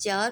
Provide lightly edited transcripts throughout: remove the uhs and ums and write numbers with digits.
4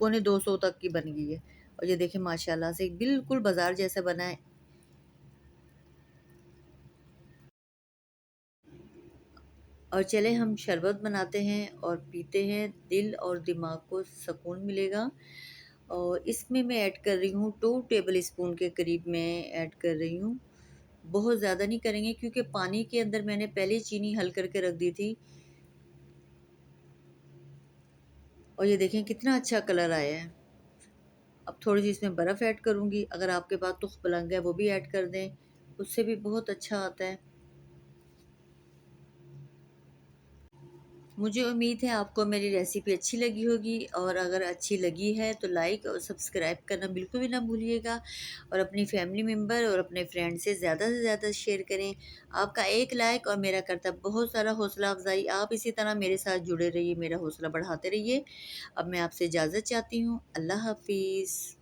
पौने 200 तक की बन गई है। और ये देखें माशाल्लाह से बिल्कुल बाजार जैसा बना है। और चले हम शरबत बनाते हैं और पीते हैं, दिल और दिमाग को सुकून मिलेगा। और इसमें मैं ऐड कर रही हूँ 2 टेबल स्पून के करीब मैं ऐड कर रही हूँ। बहुत ज़्यादा नहीं करेंगे क्योंकि पानी के अंदर मैंने पहले चीनी हल करके रख दी थी। और ये देखें कितना अच्छा कलर आया है। अब थोड़ी सी इसमें बर्फ़ ऐड करूँगी, अगर आपके पास तुख पलंग है वो भी ऐड कर दें, उससे भी बहुत अच्छा आता है। मुझे उम्मीद है आपको मेरी रेसिपी अच्छी लगी होगी, और अगर अच्छी लगी है तो लाइक और सब्सक्राइब करना बिल्कुल भी ना भूलिएगा, और अपनी फैमिली मेम्बर और अपने फ्रेंड से ज़्यादा शेयर करें। आपका एक लाइक और मेरा करता है बहुत सारा हौसला अफजाई। आप इसी तरह मेरे साथ जुड़े रहिए, मेरा हौसला बढ़ाते रहिए। अब मैं आपसे इजाज़त चाहती हूँ। अल्लाह हाफिज़।